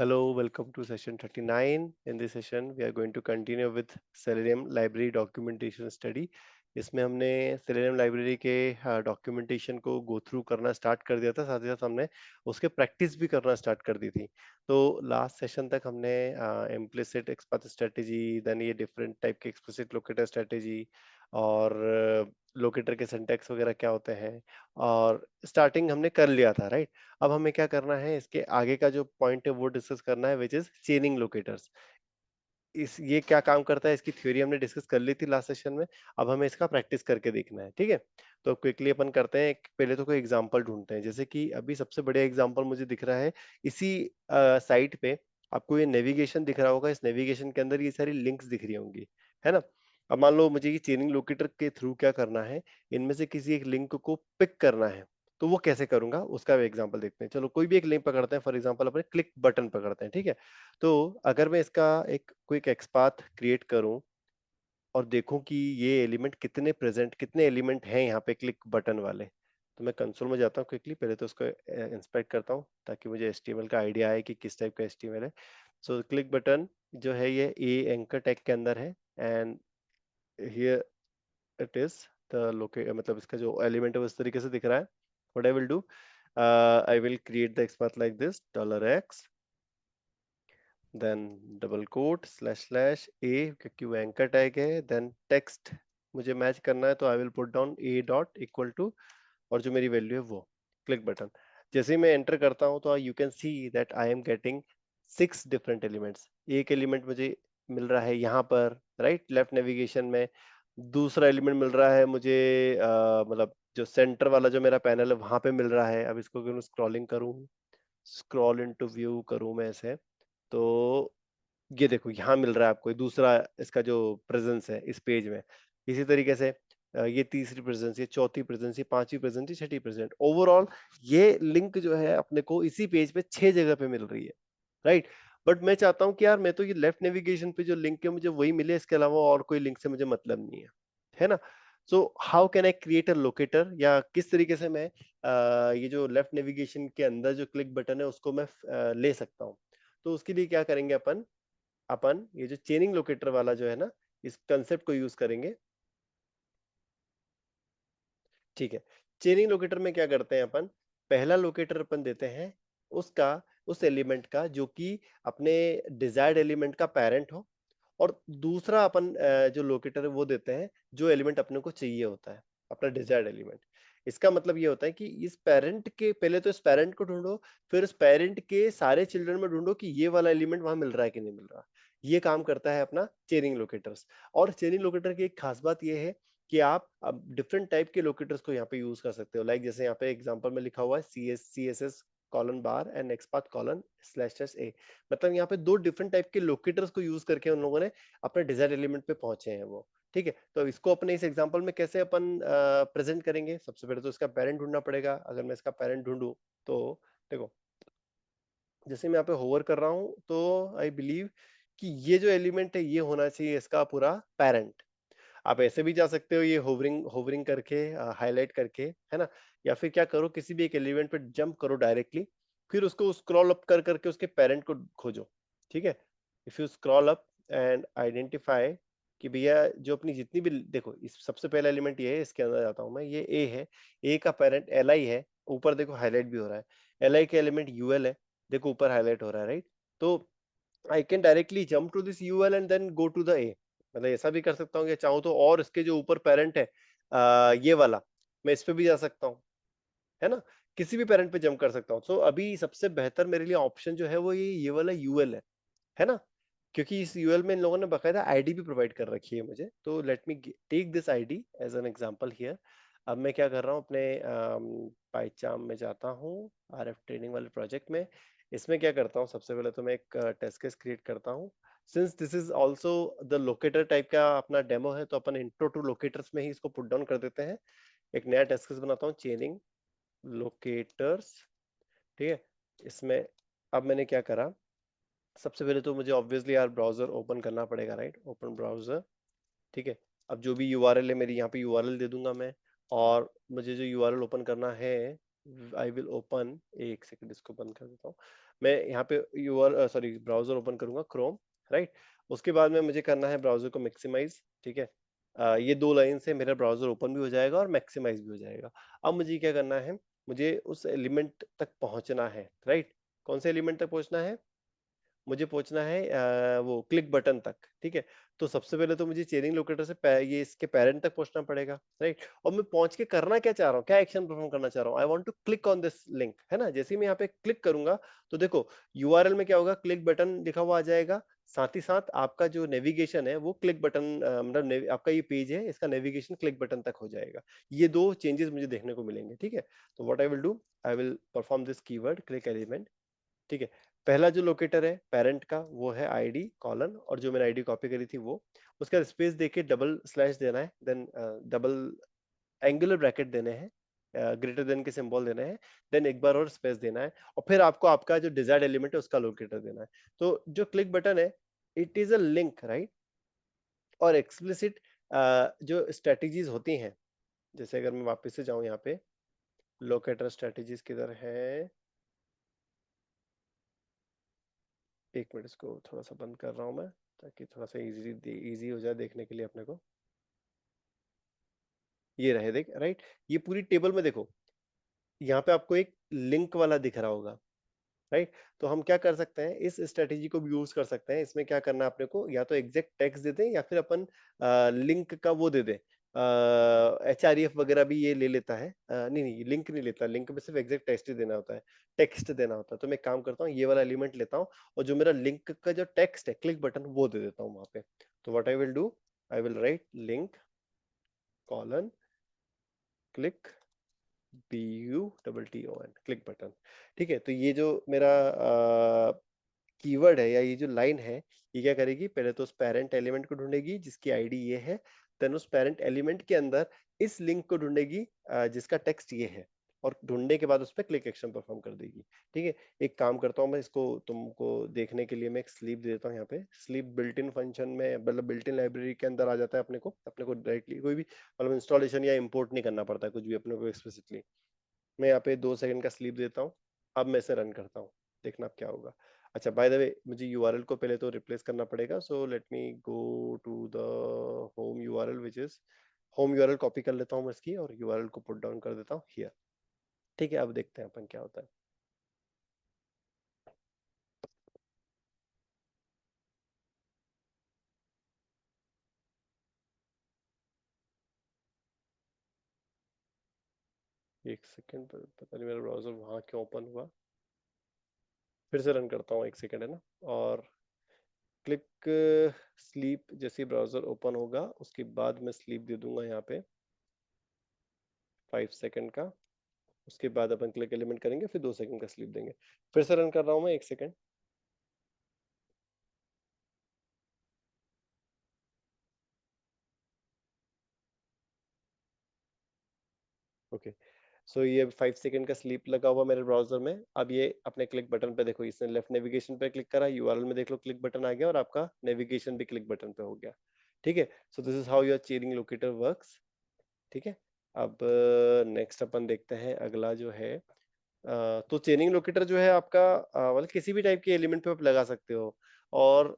Hello, welcome to session 39. In this session, we are going to continue with Selenium Library Documentation Study. इसमें हमने Selenium Library के documentation को go through करना start कर दिया था, साथ ही साथ हमने उसके प्रैक्टिस भी करना स्टार्ट कर दी थी। तो लास्ट सेशन तक हमने इम्प्लिसिट एक्सपाथ स्ट्रेटेजी, देन ये डिफरेंट टाइप के एक्सप्लिसिट लोकेटर स्ट्रेटेजी और लोकेटर के सिंटैक्स वगैरह क्या होते हैं और स्टार्टिंग हमने कर लिया था, राइट? अब हमें क्या करना है, इसके आगे का जो पॉइंट है वो डिस्कस करना है, विच इज चेनिंग लोकेटर्स। इस ये क्या काम करता है, इसकी थ्योरी हमने डिस्कस कर ली थी लास्ट सेशन में। अब हमें इसका प्रैक्टिस करके देखना है, ठीक है? तो क्विकली अपन करते हैं, पहले तो कोई एग्जांपल ढूंढते हैं। जैसे कि अभी सबसे बढ़िया एग्जांपल मुझे दिख रहा है इसी साइट पे। आपको ये नेविगेशन दिख रहा होगा, इस नेविगेशन के अंदर ये सारी लिंक्स दिख रही होंगी, है ना? अब मान लो मुझे ये चेनिंग लोकेटर के थ्रू क्या करना है, इनमें से किसी एक लिंक को पिक करना है। तो वो कैसे करूंगा उसका एग्जांपल देखते हैं। चलो कोई भी एक लिंक पकड़ते हैं, फॉर एग्जांपल अपने क्लिक बटन पकड़ते हैं, ठीक है? तो अगर मैं इसका एक क्विक एक्सपाथ क्रिएट करूं और देखूं कि ये एलिमेंट कितने प्रेजेंट, कितने एलिमेंट हैं यहाँ पे क्लिक बटन वाले, तो मैं कंसोल में जाता हूँ क्विकली। पहले तो उसको इंस्पेक्ट करता हूँ ताकि मुझे एचटीएमएल का आइडिया आए कि किस टाइप का एचटीएमएल है। सो क्लिक बटन जो है ये ए एंकर टैग के अंदर है, and here it is the लोके, मतलब इसका जो एलिमेंट है वो इस तरीके से दिख रहा है। What I will do, I will create the XPath like this $x, then double quote slash a, क्योंकि वो एंकर टैग है। देन टेक्स्ट मुझे मैच करना है, तो I will put down a dot equal to, और जो मेरी वैल्यू है वो क्लिक बटन। जैसे ही मैं एंटर करता हूं तो you can see that I am getting 6 different elements. एक एलिमेंट मुझे मिल रहा है यहाँ पर, राइट, लेफ्ट नेविगेशन में। दूसरा एलिमेंट मिल रहा है मुझे मतलब जो सेंटर वाला जो मेरा पैनल है वहां पे मिल रहा है। अब इसको अगर मैं स्क्रॉलिंग करूं, स्क्रॉल इनटू व्यू करूं मैं ऐसे, तो ये देखो यहाँ मिल रहा है आपको ये दूसरा इसका जो प्रेजेंस है इस पेज में। इसी तरीके से ये तीसरी प्रेजेंस, ये चौथी प्रेजेंस, ये पांचवी प्रेजेंस, ये छठी प्रेजेंट। ओवरऑल ये लिंक जो है अपने को इसी पेज पे 6 जगह पे मिल रही है, राइट? बट मैं चाहता हूँ कि यार मैं तो ये लेफ्ट नेविगेशन पे जो लिंक है मुझे वही मिले, इसके अलावा और कोई लिंक से मुझे मतलब नहीं है ना? So how can I create a locator, या किस तरीके से मैं ये जो लेफ्ट नेविगेशन के अंदर जो क्लिक बटन है उसको मैं ले सकता हूँ? तो उसके लिए क्या करेंगे अपन, ये जो चेनिंग लोकेटर वाला जो है ना, इस कंसेप्ट को यूज करेंगे, ठीक है? चेनिंग लोकेटर में क्या करते हैं अपन, पहला लोकेटर अपन देते हैं उसका, उस एलिमेंट का जो कि अपने डिजायर्ड एलिमेंट का पेरेंट हो, और दूसरा अपन जो लोकेटर है वो देते हैं जो एलिमेंट अपने को चाहिए होता है, अपना डिजायर्ड एलिमेंट। इसका मतलब ये होता है कि इस पेरेंट के, पहले तो इस पेरेंट को ढूंढो, फिर उस पेरेंट के सारे चिल्ड्रन में ढूंढो कि ये वाला एलिमेंट वहां मिल रहा है कि नहीं मिल रहा। ये काम करता है अपना चेनिंग लोकेटर्स। और चेनिंग लोकेटर की एक खास बात ये है कि आप अब डिफरेंट टाइप के लोकेटर्स को यहाँ पे यूज कर सकते हो। लाइक जैसे यहाँ पे एग्जांपल में लिखा हुआ है CSS colon bar and XPath colon slash A. मतलब यहाँ पे दो डिफरेंट टाइप के लोकेटर्स को यूज करके उन लोगों ने अपने डिजायर एलिमेंट पे पहुंचे हैं वो, ठीक है? तो इसको अपने इस एग्जांपल में कैसे अपन प्रेजेंट करेंगे, सबसे पहले तो इसका पेरेंट ढूंढना पड़ेगा। अगर मैं इसका पेरेंट ढूंढूं तो देखो, जैसे मैं यहाँ पे होवर कर रहा हूँ तो आई बिलीव कि ये जो एलिमेंट है ये होना चाहिए इसका पूरा पेरेंट। आप ऐसे भी जा सकते हो, ये होवरिंग होवरिंग करके, हाईलाइट करके, है ना? या फिर क्या करो, किसी भी एक एलिमेंट पे जंप करो डायरेक्टली, फिर उसको स्क्रॉल अप कर करके उसके पेरेंट को खोजो, ठीक है? If you scroll up and identify कि भैया जो अपनी जितनी भी, देखो इस सबसे पहला एलिमेंट ये है, इसके अंदर जाता हूं मैं, ये ए है, ए का पेरेंट Li है, ऊपर देखो हाईलाइट भी हो रहा है। Li का एलिमेंट UL है, देखो ऊपर हाईलाइट हो रहा है, राइट? तो I can directly jump to this UL and then go to the a. मतलब ऐसा भी कर सकता हूँ कि चाहूँ तो, और इसके जो ऊपर पेरेंट है ये वाला, मैं इस पे भी जा सकता हूँ, है ना? किसी भी पेरेंट पे जंप कर सकता हूँ। सो अभी सबसे बेहतर मेरे लिए ऑप्शन जो है वो ये वाला यूएल है ना? क्योंकि इस यूएल में इन लोगों ने बकायदा आईडी भी प्रोवाइड कर रखी है मुझे। तो let me take this ID as an example here. अब मैं क्या कर रहा हूँ, अपने पाइचार्म में जाता हूँ, आरएफ ट्रेनिंग वाले प्रोजेक्ट में। इसमें क्या करता हूँ, सबसे पहले तो मैं एक टेस्ट केस क्रिएट करता हूँ। Since this is also the locator type का अपना डेमो है, तो अपन इंट्रो टू लोकेटर्स में ही इसको पुट डाउन कर देते हैं। एक नया टेस्ट केस बनाता हूँ, चेनिंग लोकेटर्स, ठीक है? इसमें अब मैंने क्या करा, सबसे पहले तो मुझे ऑब्वियसली यार ब्राउजर ओपन करना पड़ेगा, राइट? ओपन ब्राउजर, ठीक है? अब जो भी यूआरएल है मेरी, यहाँ पे यूआरएल दे दूंगा मैं। और मुझे जो यूआरएल ओपन करना है आई विल ओपन, एक सेकंड इसको बंद कर देता हूँ मैं। यहाँ पे यूआर सॉरी ब्राउजर ओपन करूंगा, क्रोम, राइट। उसके बाद में मुझे करना है ब्राउजर को मैक्सिमाइज, ठीक है। ये दो लाइन से मेरा ब्राउजर ओपन भी हो जाएगा और मैक्सिमाइज भी हो जाएगा। अब मुझे क्या करना है, मुझे उस एलिमेंट तक पहुंचना है, राइट। कौन से एलिमेंट तक पहुंचना है, मुझे पहुंचना है वो क्लिक बटन तक, ठीक है। तो सबसे पहले तो मुझे चेनिंग लोकेटर से ये इसके पेरेंट तक पहुंचना पड़ेगा, राइट। और मैं पहुंच के करना क्या चाह रहा हूँ, क्या एक्शन परफॉर्म करना चाह रहा हूँ, I want to click on this link, है ना। जैसे ही मैं यहाँ पे क्लिक करूंगा तो देखो यूआरएल में क्या होगा, क्लिक बटन लिखा हुआ आ जाएगा। साथ ही साथ आपका जो नेविगेशन है वो क्लिक बटन, मतलब आपका ये पेज है इसका नेविगेशन क्लिक बटन तक हो जाएगा। ये दो चेंजेस मुझे देखने को मिलेंगे, ठीक है। तो what I will do, I will perform this keyword click element, ठीक है। पहला जो लोकेटर है पेरेंट का वो है आईडी कॉलन, और जो मैंने आईडी कॉपी करी थी वो, उसका स्पेस देके डबल स्लैश देना है, देन डबल एंगुलर ब्रैकेट देने हैं, ग्रेटर देन के सिंबल देना है, देन एक बार और स्पेस देना है, और फिर आपको आपका जो डिजायर्ड एलिमेंट है उसका लोकेटर देना है। तो जो क्लिक बटन है it is a link, right. और एक्सप्लिसिट जो स्ट्रेटेजीज होती हैं, जैसे अगर मैं वापस से जाऊं यहाँ पे, लोकेटर स्ट्रेटेजीज किधर है, एक मिनट इसको थोड़ा सा बंद कर रहा हूं मैं, ताकि थोड़ा सा इजी हो जाए देखने के लिए अपने को। ये रहे देख, राइट। ये पूरी टेबल में देखो, यहाँ पे आपको एक लिंक वाला दिख रहा होगा, राइट। तो हम क्या कर सकते हैं, इस स्ट्रेटेजी को भी यूज कर सकते हैं। इसमें क्या करना है अपने को, या तो एग्जैक्ट टेक्स्ट दे दें या फिर अपन लिंक का वो दे दें, HREF वगैरह भी ये ले लेता है, नहीं नहीं लिंक नहीं लेता, लिंक में सिर्फ एग्जैक्ट टेक्स्ट ही देना होता है, टेक्स्ट देना होता है। तो मैं एक काम करता हूँ, ये वाला एलिमेंट लेता हूँ और जो मेरा लिंक का जो टेक्स्ट है क्लिक बटन वो दे देता हूँ वहां पे। तो what I will do, I will write link colon click BUTTON click button, ठीक है। तो ये जो मेरा कीवर्ड है या ये जो लाइन है, ये क्या करेगी, पहले तो उस पेरेंट एलिमेंट को ढूंढेगी जिसकी आईडी ये है, देन उस पेरेंट एलिमेंट के अंदर इस लिंक को ढूंढेगी जिसका टेक्स्ट ये है, और ढूंढने के बाद उस पर क्लिक एक्शन परफॉर्म कर देगी, ठीक है। एक काम करता हूँ मैं, इसको तुमको देखने के लिए मैं एक स्लीप दे देता हूँ यहाँ पे। स्लीप बिल्ट इन फंक्शन में, मतलब बिल्ट इन लाइब्रेरी के अंदर आ जाता है अपने को डायरेक्टली कोई भी मतलब इंस्टॉलेशन या इंपोर्ट नहीं करना पड़ता है कुछ भी अपने को एक्सप्लिसिटली। मैं यहाँ पे 2 सेकंड का स्लीप देता हूँ, अब मैं इसे रन करता हूँ, देखना अब क्या होगा। अच्छा बाय द वे मुझे यूआरएल को पहले तो रिप्लेस करना पड़ेगा, so let me go to the home URL which is, home URL copy कर लेता हूँ मैं इसकी और यूआरएल को पुट डाउन कर देता हूँ हियर, ठीक है। अब देखते हैं अपन क्या होता है। एक सेकंड, पता नहीं मेरा ब्राउजर वहां क्यों ओपन हुआ, फिर से रन करता हूँ, एक सेकंड है ना। और क्लिक स्लीप, जैसे ब्राउजर ओपन होगा उसके बाद मैं स्लीप दे दूंगा यहाँ पे 5 सेकंड का। उसके बाद अपन क्लिक एलिमेंट करेंगे, फिर 2 सेकंड का स्लीप देंगे। फिर से रन कर रहा हूं मैं, एक सेकंड। ओके, सो ये 5 सेकंड का स्लीप लगा हुआ मेरे ब्राउजर में। अब ये अपने क्लिक बटन पे देखो, इसने लेफ्ट नेविगेशन पे क्लिक करा, यूआरएल में देख लो क्लिक बटन आ गया और आपका नेविगेशन भी क्लिक बटन पे हो गया, ठीक है। So this is how your chaining locator works, ठीक है। अब नेक्स्ट अपन देखते हैं अगला जो है, तो चेनिंग लोकेटर जो है आपका मतलब किसी भी टाइप के एलिमेंट पे आप लगा सकते हो। और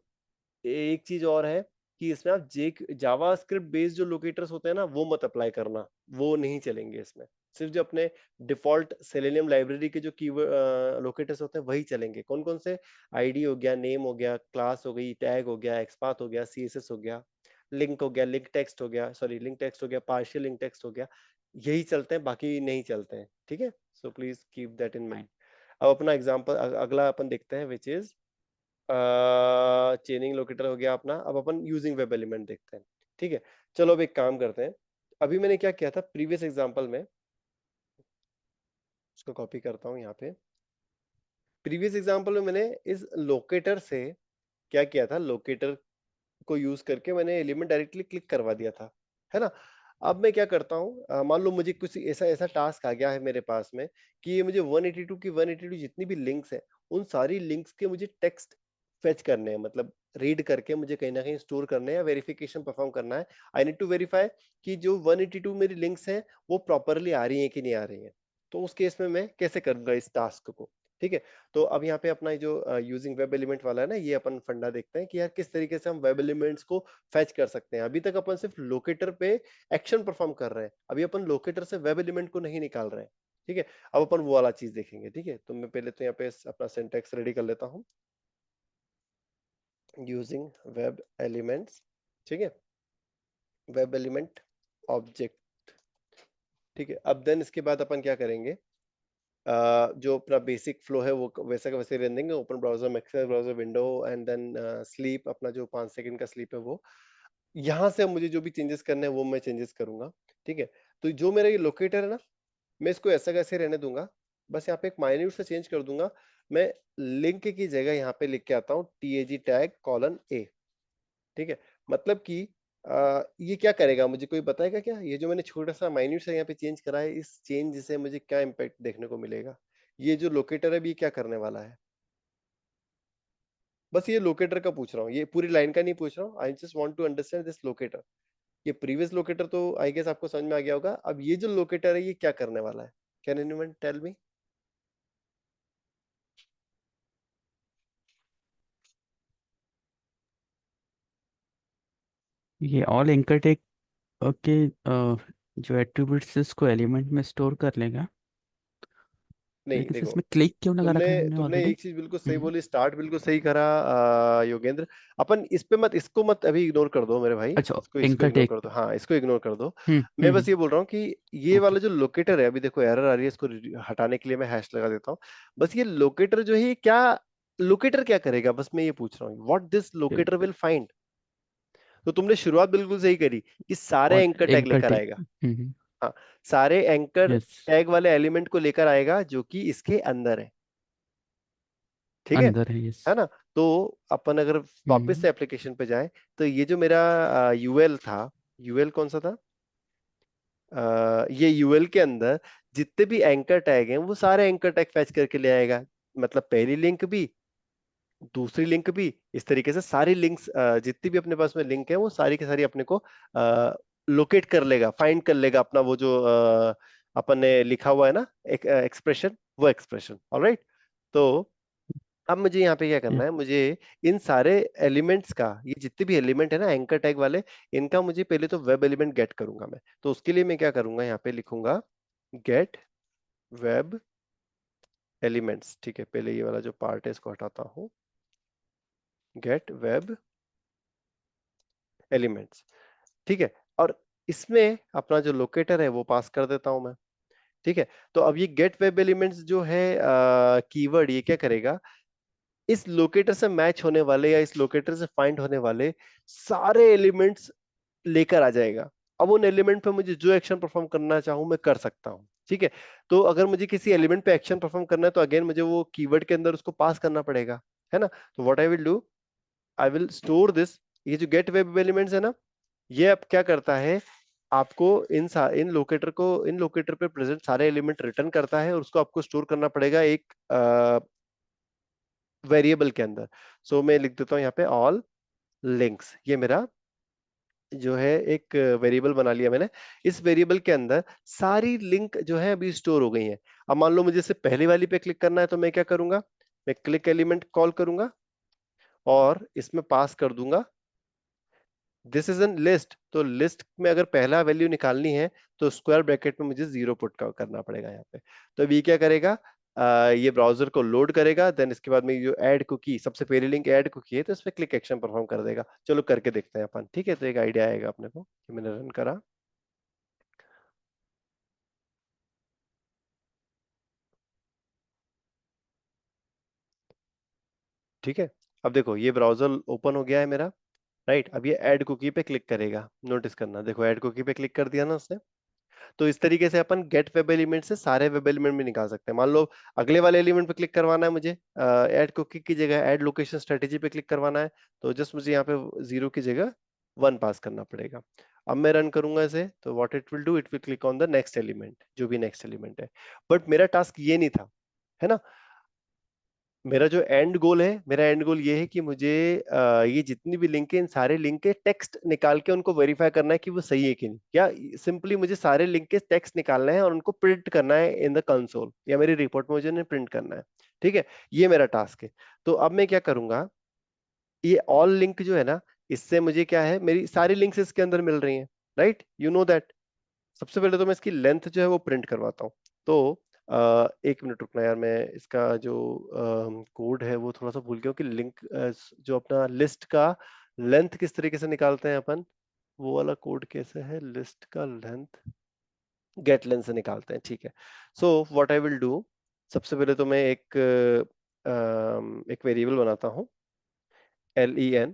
एक चीज और है कि इसमें आप जावा स्क्रिप्ट बेस्ड जो लोकेटर्स होते हैं ना वो मत अप्लाई करना, वो नहीं चलेंगे इसमें। सिर्फ जो अपने डिफॉल्ट सेलेनियम लाइब्रेरी के जो कीवर्ड लोकेटर्स होते हैं वही चलेंगे। कौन कौन से, आईडी हो गया, नेम हो गया, क्लास हो गई, टैग हो गया, एक्सपाथ हो गया, सीएसएस हो गया, लिंक हो गया, लिंक टेक्स्ट हो गया, सॉरी लिंक टेक्स्ट हो गया, पार्शियल लिंक टेक्स्ट हो गया, यही चलते हैं, बाकी नहीं चलते हैं, ठीक है। सो please keep that in mind. अब अपना एग्जांपल अगला अपन देखते हैं विच इज चेनिंग लोकेटर हो गया अपना। अब अपन यूजिंग वेब एलिमेंट देखते हैं, ठीक है। चलो अब एक काम करते हैं, अभी मैंने क्या किया था प्रीवियस एग्जांपल में, उसको कॉपी करता हूँ यहाँ पे। प्रीवियस एग्जांपल में मैंने इस लोकेटर से क्या किया था, लोकेटर को यूज करके मैंने एलिमेंट डायरेक्टली क्लिक करवा दिया था, है ना। अब मैं क्या करता हूँ, मान लो मुझे कुछ ऐसा ऐसा टास्क आ गया है मेरे पास में कि ये मुझे 182 की 182 जितनी भी लिंक्स है उन सारी लिंक्स के मुझे टेक्स्ट फेच करने हैं, मतलब रीड करके मुझे कहीं ना कहीं स्टोर करने हैं, वेरिफिकेशन परफॉर्म करना है। आई नीड टू वेरीफाई कि जो 182 मेरी लिंक्स हैं वो प्रॉपरली आ रही हैं कि नहीं आ रही हैं। तो उस केस में मैं कैसे करूंगा इस टास्क को, ठीक है। तो अब यहाँ पे अपना जो यूजिंग वेब एलिमेंट वाला है ना, ये अपन फंडा देखते हैं कि यार किस तरीके से हम वेब एलिमेंट्स को फेच कर सकते हैं। अभी तक अपन सिर्फ लोकेटर पे एक्शन परफॉर्म कर रहे हैं, अभी अपन लोकेटर से वेब एलिमेंट को नहीं निकाल रहे हैं, ठीक है। अब अपन वो वाला चीज देखेंगे, ठीक है। तो मैं पहले तो यहाँ पे अपना सिंटैक्स रेडी कर लेता हूँ, यूजिंग वेब एलिमेंट्स, ठीक है, वेब एलिमेंट ऑब्जेक्ट, ठीक है। अब देन इसके बाद अपन क्या करेंगे, जो अपना बेसिक फ्लो है वो वैसा का वैसे रहने देंगे। Open browser, max browser window, and then sleep, अपना जो 5 सेकंड का स्लीप है वो। यहाँ से अब मुझे जो भी चेंजेस करने हैं वो मैं चेंजेस करूंगा, ठीक है। तो जो मेरा ये लोकेटर है ना, मैं इसको ऐसा कैसे रहने दूंगा, बस यहाँ पे एक माइन्यूट से चेंज कर दूंगा। मैं लिंक की जगह यहाँ पे लिख के आता हूँ tag टैग कॉलन a, ठीक है। मतलब कि ये क्या करेगा, मुझे कोई बताएगा क्या? ये जो मैंने छोटा सा माइन्यूट सा यहाँ पे चेंज करा है, इस चेंज से मुझे क्या इम्पैक्ट देखने को मिलेगा? ये जो लोकेटर है अभी ये क्या करने वाला है? बस ये लोकेटर का पूछ रहा हूँ, ये पूरी लाइन का नहीं पूछ रहा हूँ। I just want to understand this locator. ये प्रीवियस लोकेटर तो आई गेस आपको समझ में आ गया होगा। अब ये जो लोकेटर है ये क्या करने वाला है? Can anyone tell me? ये ऑल एंकर टेक के जो एट्रीब्यूट्स इसको एलिमेंट में स्टोर कर लेगा। नहीं लेकिन सर देखो, इसमें क्लिक क्यों लगा तुमने रखा है हमने तुमने ऑलरेडी। एक चीज बिल्कुल सही बोली, स्टार्ट बिल्कुल सही करा योगेंद्र। अपन इस पे मत, इसको मत अभी इग्नोर कर दो मेरे भाई, अच्छा, इसको एंकर इग्नोर टेक। कर दो, हाँ इसको इग्नोर कर दो। मैं बस हम्म। ये बोल रहा हूँ कि ये ओके। वाला जो लोकेटर है, अभी देखो एरर आ रही है, इसको हटाने के लिए मैं हैश लगा देता हूँ। बस ये लोकेटर जो है ये क्या, लोकेटर क्या करेगा, बस मैं ये पूछ रहा हूँ, what this locator will find. तो तुमने शुरुआत बिल्कुल सही करी कि सारे और एंकर टैग एंकर लेकर टेक। आएगा। हाँ, सारे एंकर यस। टैग वाले एलिमेंट को लेकर आएगा जो कि इसके अंदर है, ठीक अंदर है, यस। है ना। तो अपन अगर वापस से हम्म। एप्लीकेशन पे जाए, तो ये जो मेरा यूएल था, यूएल कौन सा था, ये यूएल के अंदर जितने भी एंकर टैग हैं वो सारे एंकर टैग फैच करके ले आएगा। मतलब पहली लिंक भी, दूसरी लिंक भी, इस तरीके से सारी लिंक्स, जितनी भी अपने पास में लिंक है वो सारी की सारी अपने को लोकेट कर लेगा, फाइंड कर लेगा अपना वो जो अपन ने लिखा हुआ है ना एक एक्सप्रेशन, वो एक्सप्रेशन। ऑलराइट। तो अब मुझे यहाँ पे क्या करना है, मुझे इन सारे एलिमेंट्स का, ये जितने भी एलिमेंट है ना एंकर टैग वाले, इनका मुझे पहले तो वेब एलिमेंट गेट करूंगा मैं। तो उसके लिए मैं क्या करूंगा, यहाँ पे लिखूंगा गेट वेब एलिमेंट्स, ठीक है। पहले ये वाला जो पार्ट है इसको हटाता हूँ, गेट वेब एलिमेंट्स, ठीक है। और इसमें अपना जो लोकेटर है वो पास कर देता हूं मैं, ठीक है। तो अब ये गेट वेब एलिमेंट्स जो है कीवर्ड, ये क्या करेगा, इस लोकेटर से मैच होने वाले या इस लोकेटर से फाइंड होने वाले सारे एलिमेंट्स लेकर आ जाएगा। अब उन एलिमेंट पे मुझे जो एक्शन परफॉर्म करना चाहूं मैं कर सकता हूं, ठीक है। तो अगर मुझे किसी एलिमेंट पे एक्शन परफॉर्म करना है तो अगेन मुझे वो कीवर्ड के अंदर उसको पास करना पड़ेगा, है ना। तो what I will do, I will store this, ये जो गेट वेब एलिमेंट्स है ना, ये अब क्या करता है, आपको इन लोकेटर पे प्रेजेंट सारे एलिमेंट रिटर्न करता है और उसको आपको स्टोर करना पड़ेगा एक वेरिएबल के अंदर। सो मैं लिख देता हूँ यहाँ पे ऑल लिंक्स, ये मेरा जो है एक वेरिएबल बना लिया मैंने। इस वेरिएबल के अंदर सारी लिंक जो है अभी स्टोर हो गई हैं। अब मान लो मुझे से पहली वाली पे क्लिक करना है तो मैं क्या करूंगा, मैं क्लिक एलिमेंट कॉल करूंगा और इसमें पास कर दूंगा दिस इज एन लिस्ट। तो लिस्ट में अगर पहला वैल्यू निकालनी है तो स्क्वायर ब्रैकेट में मुझे जीरो पुट करना पड़ेगा यहाँ पे। तो अभी क्या करेगा, ये ब्राउजर को लोड करेगा, देन इसके बाद में जो ऐड कुकी, सबसे पहली लिंक ऐड कुकी है तो इस पे क्लिक एक्शन परफॉर्म कर देगा। चलो करके देखते हैं अपन, ठीक है। तो एक आइडिया आएगा अपने को कि मैंने रन करा, ठीक है। अब देखो ये ब्राउजर ओपन हो गया है मेरा, राइट। अब ये ऐड कुकी पे क्लिक करेगा, नोटिस करना, देखो ऐड कुकी पे क्लिक कर दिया ना उसने। तो इस तरीके से अपन गेट वेब एलिमेंट से सारे वेब एलिमेंट भी निकाल सकते हैं। मान लो अगले वाले एलिमेंट पे क्लिक करवाना है मुझे, ऐड कुकी की जगह ऐड लोकेशन स्ट्रेटेजी पे क्लिक करवाना है, तो जस्ट मुझे यहाँ पे जीरो की जगह वन पास करना पड़ेगा। अब मैं रन करूंगा इसे तो what it will do, it will click on the next element, जो भी नेक्स्ट एलिमेंट है। बट मेरा टास्क ये नहीं था, है ना। मेरा जो एंड गोल है, मेरा एंड गोल ये है कि मुझे ये जितनी भी लिंक है, इन सारे लिंक के टेक्स्ट निकाल के उनको वेरीफाई करना है कि वो सही है कि नहीं, या सिंपली मुझे सारे लिंक के टेक्स्ट निकालना है और उनको प्रिंट करना है इन द कंसोल, या मेरी रिपोर्ट में मुझे उन्हें प्रिंट करना है। ठीक है, ये मेरा टास्क है। तो अब मैं क्या करूंगा, ये ऑल लिंक जो है ना, इससे मुझे क्या है, मेरी सारी लिंक्स इसके अंदर मिल रही हैं, राइट, यू नो दैट। सबसे पहले तो मैं इसकी लेंथ जो है वो प्रिंट करवाता हूँ। तो एक मिनट रुकना यार, मैं इसका जो कोड है वो थोड़ा सा भूल गया हूँ कि लिंक जो अपना लिस्ट का लेंथ किस तरीके से निकालते हैं अपन, वो वाला कोड कैसे है, लिस्ट का लेंथ गेट लेंथ से निकालते हैं, ठीक है। So what I will do, सबसे पहले तो मैं एक वेरिएबल बनाता हूँ, len।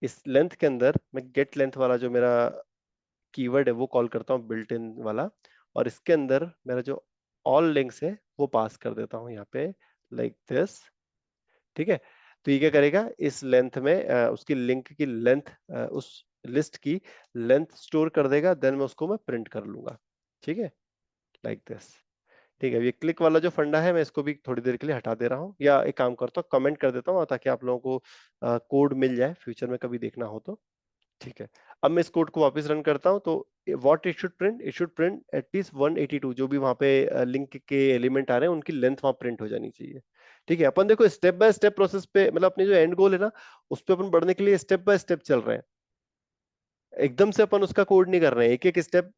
इस लेंथ के अंदर मैं गेट लेंथ वाला जो मेरा कीवर्ड है वो कॉल करता हूँ, बिल्ट इन वाला, और इसके अंदर मेरा जो ऑल लिंक्स है वो पास कर देता हूँ यहाँ पे, लाइक दिस। ठीक है, तो ये क्या करेगा, इस लेंथ में उसकी लिंक की लेंथ, उस लिस्ट की लेंथ स्टोर कर देगा, देन मैं उसको मैं प्रिंट कर लूंगा। ठीक है, लाइक दिस। ठीक है, ये क्लिक वाला जो फंडा है मैं इसको भी थोड़ी देर के लिए हटा दे रहा हूँ, या एक काम करता हूँ कमेंट कर देता हूँ ताकि आप लोगों को कोड मिल जाए फ्यूचर में कभी देखना हो तो। ठीक है, अब मैं इस कोड को वापस रन करता हूं, तो what it should print at least 182, जो भी वहां पे लिंक के एलिमेंट आ रहे हैं उनकी लेंथ वहां प्रिंट हो जानी चाहिए। ठीक है, अपन देखो स्टेप बाय स्टेप प्रोसेस पे, मतलब अपने जो एंड गोल है ना, उस पे अपन बढ़ने के लिए स्टेप बाय स्टेप चल रहे हैं, एकदम से अपन उसका कोड नहीं कर रहे हैं, एक एक स्टेप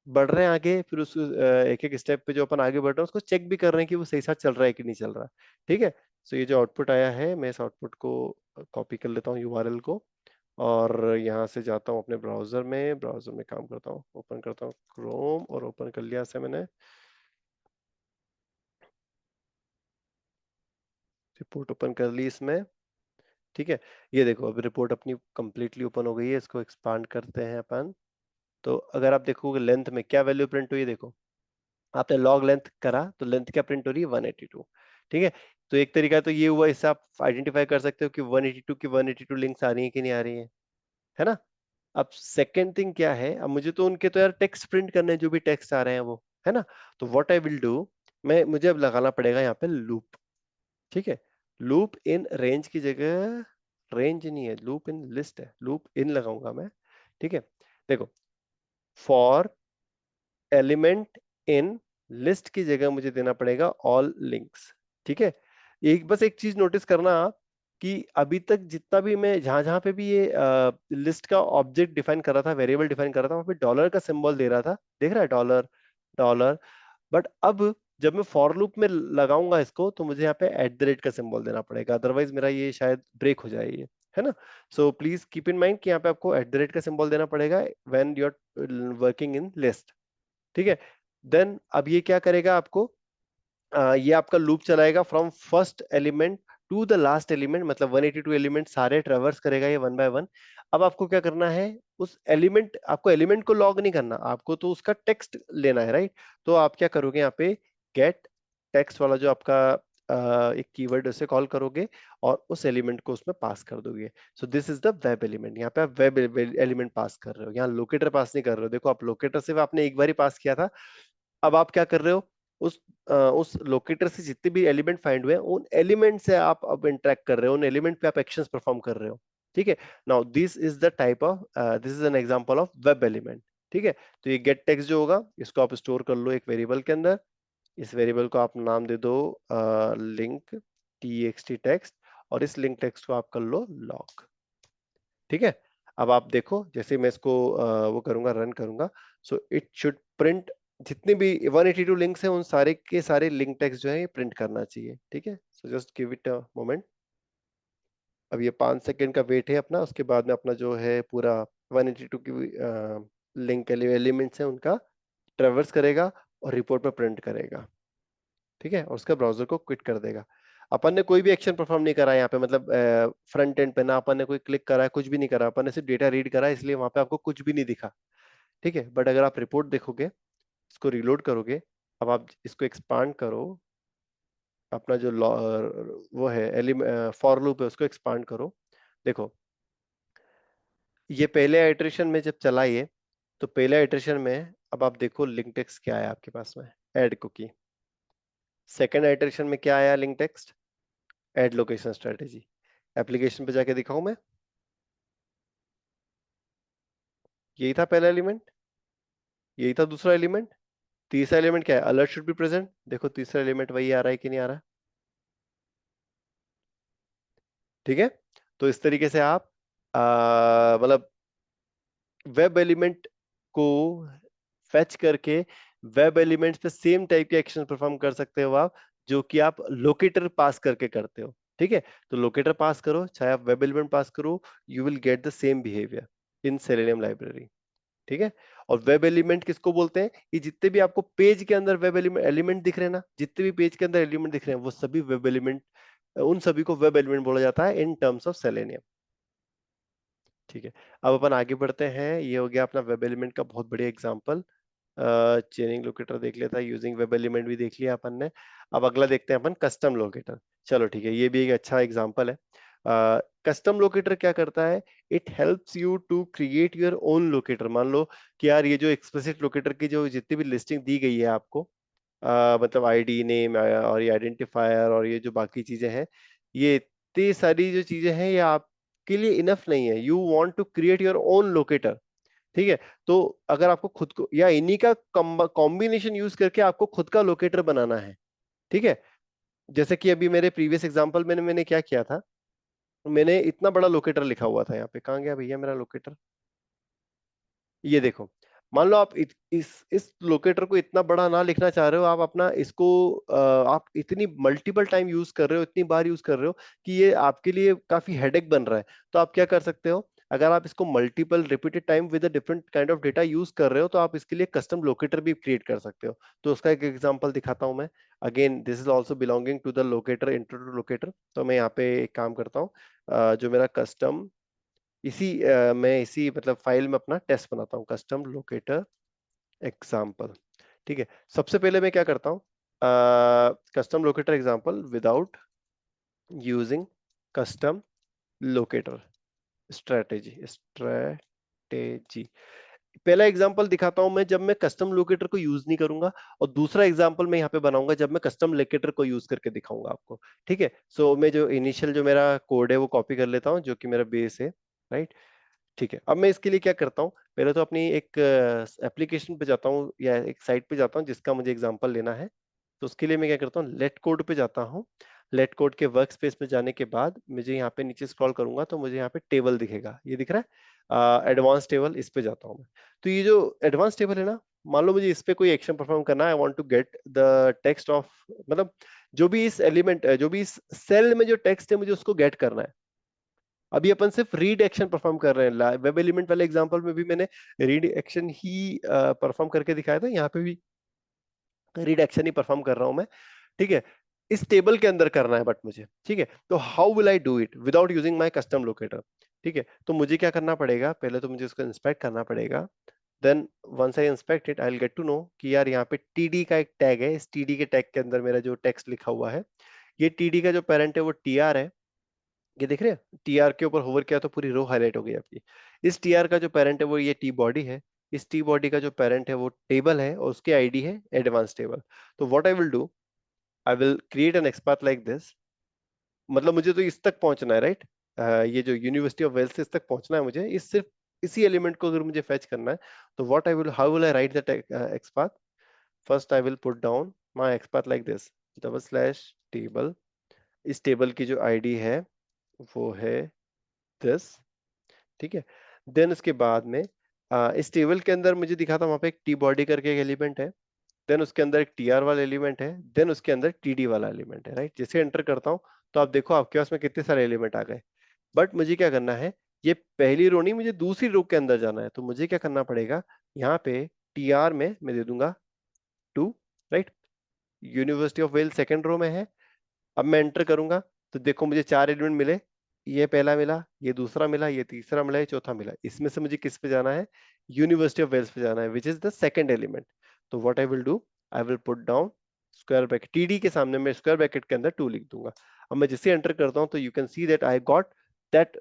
बढ़ रहे हैं आगे, फिर उस एक एक स्टेप पे जो अपन आगे बढ़ रहे हैं उसको चेक भी कर रहे हैं कि वो सही साथ चल रहा है कि नहीं चल रहा। ठीक है, सो ये जो आउटपुट आया है, मैं इस आउटपुट को कॉपी कर लेता हूँ यूआरएल को, और यहाँ से जाता हूँ अपने ब्राउजर में, ब्राउजर में काम करता हूँ, ओपन करता हूँ क्रोम, और ओपन कर लिया से मैंने, रिपोर्ट ओपन कर ली इसमें। ठीक है, ये देखो अब रिपोर्ट अपनी कंप्लीटली ओपन हो गई है, इसको एक्सपांड करते हैं अपन। तो अगर आप देखोगे लेंथ में क्या वैल्यू प्रिंट हुई है, देखो आपने लॉग लेंथ करा तो लेंथ क्या प्रिंट हो रही है, 182। ठीक है, तो एक तरीका तो ये हुआ, इससे आप आइडेंटिफाई कर सकते हो कि 182 की 182 लिंक्स आ रही है कि नहीं आ रही है ना। अब सेकेंड थिंग क्या है, अब मुझे तो उनके तो यार टेक्स्ट प्रिंट करने हैं, जो भी टेक्स्ट आ रहे हैं वो, है ना। तो व्हाट आई विल डू, मैं मुझे अब लगाना पड़ेगा यहाँ पे लूप। ठीक है, लूप इन रेंज की जगह, रेंज नहीं है, लूप इन लिस्ट है, लूप इन लगाऊंगा मैं। ठीक है, देखो फॉर एलिमेंट इन लिस्ट की जगह मुझे देना पड़ेगा ऑल लिंक्स। ठीक है, बस एक चीज नोटिस करना आप, कि अभी तक जितना भी मैं जहां जहां पे भी ये लिस्ट का ऑब्जेक्ट डिफाइन कर रहा था, वेरिएबल डिफाइन कर रहा था, वहां पे डॉलर का सिंबल दे रहा था, देख रहा है, डॉलर डॉलर। बट अब जब मैं फॉर लूप में लगाऊंगा इसको, तो मुझे यहाँ पे एट द रेट का सिंबल देना पड़ेगा, अदरवाइज मेरा ये शायद ब्रेक हो जाए ये, है ना। So please keep in mind कि यहाँ पे आपको एट द रेट का सिंबल देना पड़ेगा when you are working in list. ठीक है, देन अब ये क्या करेगा आपको, ये आपका लूप चलाएगा from first element to the last element, मतलब 182 एलिमेंट सारे ट्रेवर्स करेगा ये वन बाय वन। अब आपको क्या करना है, उस एलिमेंट, आपको एलिमेंट को लॉग नहीं करना, आपको तो उसका टेक्स्ट लेना है, राइट। तो आप क्या करोगे, यहाँ पे गेट टेक्स्ट वाला जो आपका एक कीवर्ड उसे कॉल करोगे, और उस एलिमेंट को उसमें पास कर दोगे। सो this is the web element, यहाँ पे आप वेब एलिमेंट पास कर रहे हो, यहाँ लोकेटर पास नहीं कर रहे हो। देखो आप लोकेटर सिर्फ आपने एक बार ही पास किया था, अब आप क्या कर रहे हो, उस लोकेटर से जितने भी एलिमेंट फाइंड हुए हैं, उन एलिमेंट से आप अब इंटरेक्ट कर रहे हो, उन एलिमेंट पे आप एक्शंस परफॉर्म कर रहे हो। ठीक है, now this is an example of web element. ठीक है, तो ये गेट टेक्स्ट जो होगा, इसको आप स्टोर कर लो एक वेरिएबल के अंदर, इस वेरिएबल को आप नाम दे दो लिंक txt टेक्स्ट, और इस लिंक टेक्स्ट को आप कर लो लॉग। ठीक है, अब आप देखो जैसे मैं इसको वो करूंगा, रन करूंगा, सो इट शुड प्रिंट, जितने भी 182 लिंक्स हैं उन सारे के सारे लिंक टेक्स्ट जो है ये प्रिंट करना चाहिए। ठीक है, so just give it a moment. अब ये 5 सेकंड का वेट है अपना, उसके बाद में अपना जो है पूरा 182 की लिंक एलिमेंट्स है उनका ट्रेवर्स करेगा और रिपोर्ट में प्रिंट करेगा। ठीक है, और उसका ब्राउजर को क्विट कर देगा। अपन ने कोई भी एक्शन परफॉर्म नहीं करा है यहाँ पे, मतलब फ्रंट एंड पे ना अपन ने कोई क्लिक करा है, कुछ भी नहीं करा, अपन ने सिर्फ डेटा रीड करा है, इसलिए वहां पे आपको कुछ भी नहीं दिखा। ठीक है, बट अगर आप रिपोर्ट देखोगे, इसको रिलोड करोगे, अब आप इसको एक्सपांड करो, अपना जो वो है फॉर लूप है उसको एक्सपांड करो। देखो ये पहले आइटरेशन में जब चला ये, तो पहले आइटरेशन में अब आप देखो लिंक टेक्स्ट क्या है आपके पास में, ऐड कुकी। सेकेंड आइटरेशन में क्या आया link text, add location strategy. Application पे जाके दिखाऊं मैं? यही था पहला एलिमेंट, यही था दूसरा एलिमेंट, तीसरा एलिमेंट क्या है? Alert should be present. देखो तीसरा एलिमेंट वही आ रहा है कि नहीं आ रहा? ठीक है, तो इस तरीके से आप मतलब वेब एलिमेंट को फेच करके वेब एलिमेंट्स पे सेम टाइप के एक्शन परफॉर्म कर सकते हो आप, जो कि आप लोकेटर पास करके करते हो। ठीक है, तो लोकेटर पास करो चाहे आप वेब एलिमेंट पास करो, you will get the same behaviour in selenium library. ठीक है, और वेब एलिमेंट किसको बोलते हैं? ये जितने भी आपको पेज के अंदर वेब एलिमेंट दिख रहे हैं ना, जितने भी पेज के अंदर एलिमेंट दिख रहे हैं वो सभी वेब एलिमेंट, उन सभी को वेब एलिमेंट बोला जाता है इन टर्म्स ऑफ सेलेनियम। ठीक है, अब अपन आगे बढ़ते हैं। ये हो गया अपना वेब एलिमेंट का बहुत बढ़िया एग्जांपल। चेनिंग लोकेटर देख लेता है, यूजिंग वेब एलिमेंट भी देख लिया अपन ने। अब अगला देखते हैं अपन कस्टम लोकेटर। चलो ठीक है, ये भी एक अच्छा एग्जांपल है। कस्टम लोकेटर क्या करता है? It helps you to create your own locator. मान लो कि यार ये जो एक्सप्लिसिट लोकेटर की जो जितनी भी लिस्टिंग दी गई है आपको, मतलब आईडी नेम और ये आइडेंटिफायर और ये जो बाकी चीजें हैं, ये इतनी सारी जो चीजें हैं ये आपके लिए इनफ नहीं है। You want to create your own locator. ठीक है, तो अगर आपको खुद को या इन्हीं का कॉम्बिनेशन यूज करके आपको खुद का लोकेटर बनाना है। ठीक है, जैसे कि अभी मेरे प्रीवियस एग्जांपल में मैंने क्या किया था, मैंने इतना बड़ा लोकेटर लिखा हुआ था। यहाँ पे कहाँ गया भैया मेरा लोकेटर? ये देखो, मान लो आप इस लोकेटर को इतना बड़ा ना लिखना चाह रहे हो, आप अपना इसको आप इतनी मल्टीपल टाइम यूज कर रहे हो, इतनी बार यूज कर रहे हो कि ये आपके लिए काफी हेडेक बन रहा है। तो आप क्या कर सकते हो? अगर आप इसको multiple repeated time with a different kind of data use कर रहे हो, तो आप इसके लिए कस्टम लोकेटर भी क्रिएट कर सकते हो। तो उसका एक एग्जांपल दिखाता हूं मैं। Again this is also belonging to the locator, intro to locator. तो मैं यहाँ पे एक काम करता हूँ, जो मेरा कस्टम मैं इसी मतलब फाइल में अपना टेस्ट बनाता हूँ, कस्टम लोकेटर एग्जाम्पल। ठीक है, सबसे पहले मैं क्या करता हूँ, custom locator example without using custom locator strategy. पहला एग्जांपल दिखाता हूं मैं जब मैं कस्टम लोकेटर को यूज नहीं करूंगा, और दूसरा एग्जांपल मैं यहाँ पे बनाऊंगा जब मैं कस्टम लोकेटर को यूज करके दिखाऊंगा आपको। ठीक है, सो मैं जो इनिशियल जो मेरा कोड है वो कॉपी कर लेता हूँ, जो कि मेरा बेस है। राइट, ठीक है, अब मैं इसके लिए क्या करता हूँ, पहले तो अपनी एक एप्लीकेशन पे जाता हूँ या एक साइट पे जाता हूँ जिसका मुझे एग्जांपल लेना है। तो उसके लिए मैं क्या करता हूँ, लेट कोड पे जाता हूँ। लेट कोड के वर्क स्पेस में जाने के बाद मुझे यहाँ पे नीचे स्क्रॉल करूंगा तो मुझे यहाँ पे टेबल दिखेगा, ये दिख रहा है एडवांस टेबल, इस पे जाता हूँ मैं। तो ये जो एडवांस टेबल है ना, मान लो मुझे इस पे कोई एक्शन परफॉर्म करना है, I want to get the text of, मतलब जो भी इस एलिमेंट, जो भी इस सेल में जो टेक्स्ट है मुझे उसको गेट करना है। अभी अपन सिर्फ रीड एक्शन परफॉर्म कर रहे हैं, वेब एलिमेंट वाले एग्जांपल में भी मैंने रीड एक्शन ही परफॉर्म करके दिखाया था, यहाँ पे भी रीड एक्शन ही परफॉर्म कर रहा हूं मैं। ठीक है, इस टेबल के अंदर करना है बट मुझे। ठीक है, तो how will I do it without using my custom locator? ठीक है, तो मुझे क्या करना पड़ेगा, पहले तो मुझे इसको इंस्पेक्ट करना पड़ेगा। Then once I inspect it I will get to know कि यार यहाँ पे टीडी का एक टैग है, इस टीडी के टैग के अंदर मेरा जो टेक्स्ट लिखा हुआ है, ये टीडी का जो पेरेंट है वो टीआर है। ये देख रहे हैं, टीआर के ऊपर होवर किया तो पूरी रो हाईलाइट हो गई आपकी। इस टीआर का जो पेरेंट है वो ये टी बॉडी है। इस टी बॉडी का जो पेरेंट है वो टेबल है और उसकी आईडी है एडवांस टेबल। तो what I will do, I will create an XPath like this. मतलब मुझे तो इस तक पहुंचना है, राइट? ये जो यूनिवर्सिटी ऑफ वेल्स से इस तक पहुंचना है मुझे, इस सिर्फ इसी एलिमेंट को अगर मुझे फेच करना है, तो what I will, how will I right that XPath? First I will put down my XPath like this, double slash table. इस टेबल की जो आईडी है वो है दिस। ठीक है, देन उसके बाद में इस टेबल के अंदर मुझे दिखा था वहां पे एक टी बॉडी करके एक एलिमेंट है। देन उसके अंदर एक टीआर वाला एलिमेंट है। देन उसके अंदर टीडी वाला एलिमेंट है। राइट, जैसे एंटर करता हूं तो आप देखो आपके पास में कितने सारे एलिमेंट आ गए। बट मुझे क्या करना है, ये पहली रो नहीं, मुझे दूसरी रो के अंदर जाना है। तो मुझे क्या करना पड़ेगा, यहाँ पे टीआर में मैं दे दूंगा 2। Right, university of Wales second row में है। अब मैं एंटर करूंगा तो देखो मुझे 4 एलिमेंट मिले। ये पहला मिला, ये दूसरा मिला, ये तीसरा मिला, ये चौथा मिला। इसमें से मुझे किस पे जाना है, यूनिवर्सिटी ऑफ वेल्स पे जाना है, which is the second element. तो what I will do, I will put down square bracket, TD के सामने मैं स्क्वायर ब्रैकेट के अंदर 2 लिख दूंगा। अब मैं जैसे एंटर करता हूं तो you can see that I got that,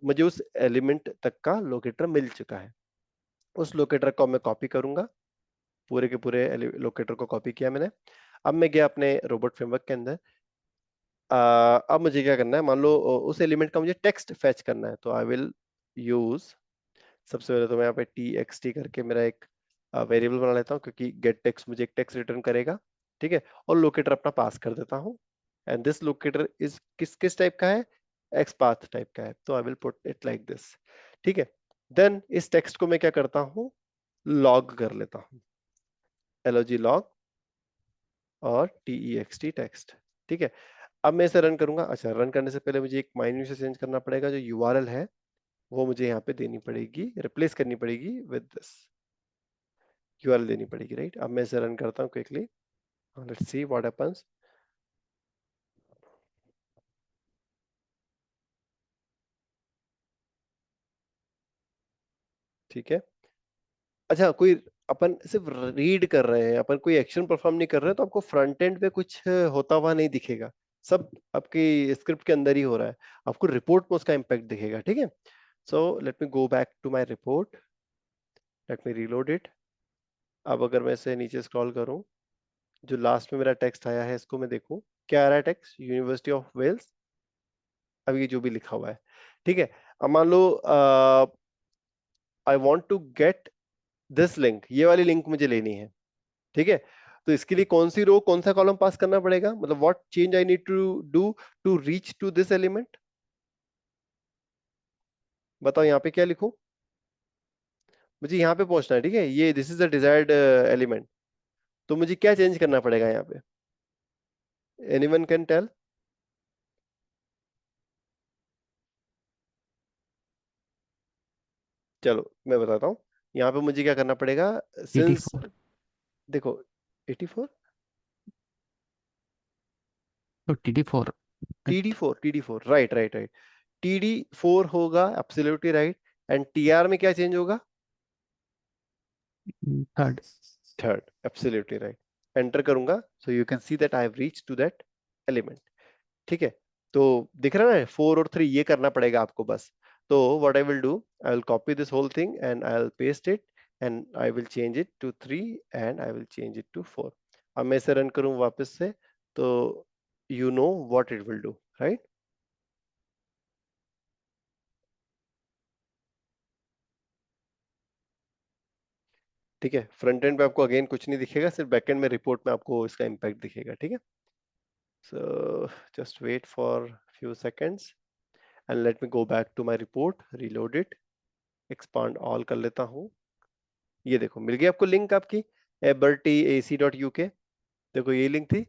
मुझे उस एलिमेंट तक का लोकेटर मिल चुका है। उस लोकेटर को मैं कॉपी करूंगा, पूरे के पूरे लोकेटर को कॉपी किया मैंने। अब मैं गया अपने रोबोट फ्रेमवर्क के अंदर। अब मुझे क्या करना है, मान लो उस एलिमेंट का मुझे टेक्स्ट फेच करना है, तो आई विल यूज, सबसे पहले तो मैं यहाँ पे txt करके मेरा एक वेरिएबल बना लेता हूँ, क्योंकि गेट टेक्स्ट मुझे एक टेक्स्ट रिटर्न करेगा, ठीक है, और लोकेटर अपना पास कर देता हूँ। एंड दिस लोकेटर इज किस किस टाइप का है, एक्स पाथ टाइप का है, तो I will put it like this, ठीक है। देन इस टेक्स्ट को मैं क्या करता हूँ, लॉग कर लेता हूँ, log लॉग और text टेक्स्ट, ठीक है। अब मैं इसे रन करूंगा। अच्छा, रन करने से पहले मुझे एक माइन्यूट से चेंज करना पड़ेगा, जो यूआरएल है वो मुझे यहाँ पे देनी पड़ेगी, रिप्लेस करनी पड़ेगी विद दिस, यूआरएल देनी पड़ेगी, राइट। अब मैं इसे रन करता हूँ quickly, let's see what happens. ठीक है। अच्छा, कोई अपन सिर्फ रीड कर रहे हैं, अपन कोई एक्शन परफॉर्म नहीं कर रहे हैं, तो आपको फ्रंट एंड पे कुछ होता हुआ नहीं दिखेगा, सब आपकी स्क्रिप्ट के अंदर ही हो रहा है, आपको रिपोर्ट में उसका इम्पैक्ट दिखेगा, ठीक है। So let me go back to my report, let me reload it. अब अगर मैं इसे नीचे स्क्रॉल करूं, जो लास्ट में मेरा टेक्स्ट आया है इसको मैं देखूं, क्या आ रहा है टेक्स्ट, यूनिवर्सिटी ऑफ वेल्स, अब ये जो भी लिखा हुआ है, ठीक है। अब मान लो I want to get this link, ये वाली लिंक मुझे लेनी है, ठीक है। तो इसके लिए कौन सी रो कौन सा कॉलम पास करना पड़ेगा, मतलब what change I need to do to reach to this element, बताओ यहाँ पे क्या लिखूं, मुझे यहाँ पे पहुंचना है, ठीक है, ये this is the desired element, तो मुझे क्या चेंज करना पड़ेगा यहाँ पे, एनीवन कैन टेल। चलो मैं बताता हूँ, यहाँ पे मुझे क्या करना पड़ेगा, सिंस 84। देखो 84, तो TD4। TD4 right right right, TD4 होगा, एब्सोल्युटली राइट। एंड TR में क्या चेंज होगा, third. Third, absolutely right. Enter करूंगा, so you can see that I have reach to that element, ठीक है। तो दिख रहा है ना, 4 और 3 ये करना पड़ेगा आपको बस। तो what I will do, I will copy this whole thing and I will paste it, and I will change it to 3 and I will change it to 4। अब मैं इसे रन करूं वापस से, तो you know what it will do, right. ठीक है, front end पे आपको अगेन कुछ नहीं दिखेगा, सिर्फ बैक एंड में रिपोर्ट में आपको इसका इम्पैक्ट दिखेगा, ठीक है। So just wait for few seconds and let me go back to my report, reload it, expand all कर लेता हूँ। ये देखो मिल गई आपको लिंक आपकी, ebertac.uk, देखो ये लिंक थी,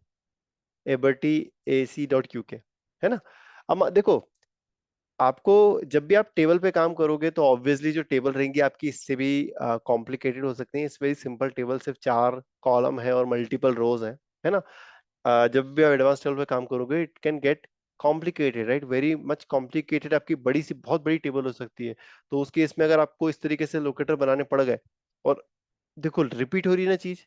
ebertac.uk, है ना। अब देखो, आपको जब भी आप टेबल पे काम करोगे तो ऑब्वियसली जो टेबल रहेंगी आपकी इससे भी कॉम्प्लिकेटेड हो सकती है, इस वेरी सिंपल टेबल, सिर्फ 4 कॉलम है और मल्टीपल रोज है ना। जब भी आप एडवांस लेवल पे काम करोगे it can get complicated, right, very much complicated, आपकी बड़ी सी बहुत बड़ी टेबल हो सकती है। तो उस केस में अगर आपको इस तरीके से लोकेटर बनाने पड़ गए, और देखो रिपीट हो रही है ना चीज,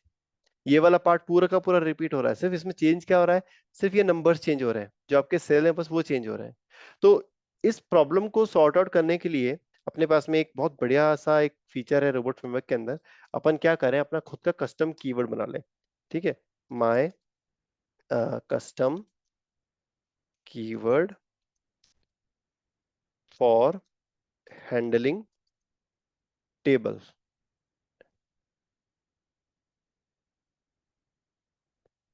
ये वाला पार्ट पूरा का पूरा रिपीट हो रहा है, सिर्फ इसमें चेंज क्या हो रहा है, सिर्फ ये नंबर्स चेंज हो रहे हैं, जो आपके सेल हैं बस वो चेंज हो रहे हैं। तो इस प्रॉब्लम को सॉर्ट आउट करने के लिए अपने पास में एक बहुत बढ़िया सा एक फीचर है रोबोट फ्रेमवर्क के अंदर, अपन क्या करें, अपना खुद का कस्टम कीवर्ड बना लें, ठीक है। My custom keyword for handling table,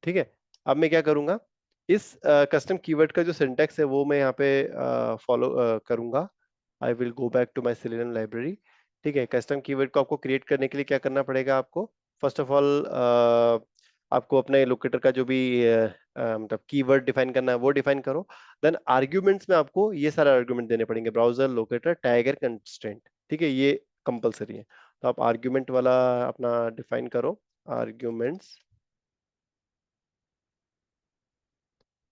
ठीक है। अब मैं क्या करूंगा, इस कस्टम कीवर्ड का जो सिंटैक्स है वो मैं यहाँ पे फॉलो करूंगा। I will go back to my Selenium library, ठीक है। कस्टम कीवर्ड को आपको क्रिएट करने के लिए क्या करना पड़ेगा आपको, फर्स्ट ऑफ ऑल आपको अपने लोकेटर का जो भी मतलब कीवर्ड डिफाइन करना है वो डिफाइन करो। देन आर्ग्यूमेंट्स में आपको ये सारे आर्ग्यूमेंट देने पड़ेंगे, ब्राउजर, लोकेटर, टैगर, कंस्ट्रेंट, ठीक है, ये कंपलसरी है। तो आप आर्ग्यूमेंट वाला अपना डिफाइन करो, आर्ग्यूमेंट्स,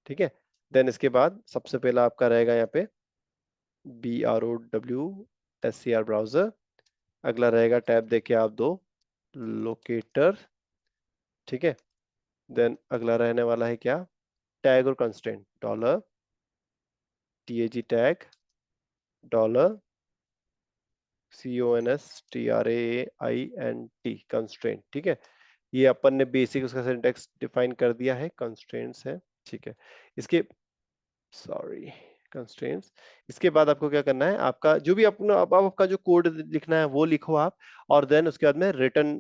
ठीक है। देन इसके बाद सबसे पहला आपका रहेगा यहाँ पे BROW ब्राउजर, अगला रहेगा टैब देके आप दो लोकेटर, ठीक है। देन अगला रहने वाला है क्या, टैग और constraint, dollar TAG tag, dollar CONSTRAINT constraint, ठीक है। ये अपन ने बेसिक उसका सिंटेक्स डिफाइन कर दिया है, कंस्ट्रेंट्स है, ठीक है। इसके सॉरी, कंस्ट्रेंट्स। इसके बाद आपको क्या करना है, आपका जो भी अपना अब आपका जो कोड लिखना है वो लिखो आप, और देन उसके बाद में रिटर्न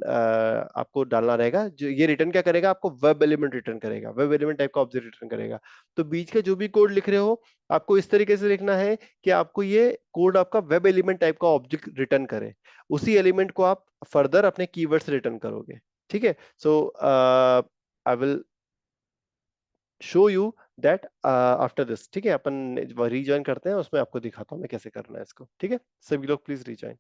आपको डालना रहेगा। जो ये रिटर्न क्या करेगा, आपको वेब एलिमेंट रिटर्न करेगा, वेब एलिमेंट टाइप का ऑब्जेक्ट रिटर्न करेगा। तो बीच का जो भी कोड लिख रहे हो आपको इस तरीके से लिखना है कि आपको ये कोड आपका वेब एलिमेंट टाइप का ऑब्जेक्ट रिटर्न करे, उसी एलिमेंट को आप फर्दर अपने कीवर्ड्स रिटर्न करोगे। ठीक है, so I will show you that after this. ठीक है, अपन रीजॉइन करते हैं, उसमें आपको दिखाता हूँ मैं कैसे करना है इसको। ठीक है, सभी लोग प्लीज रीजॉइन।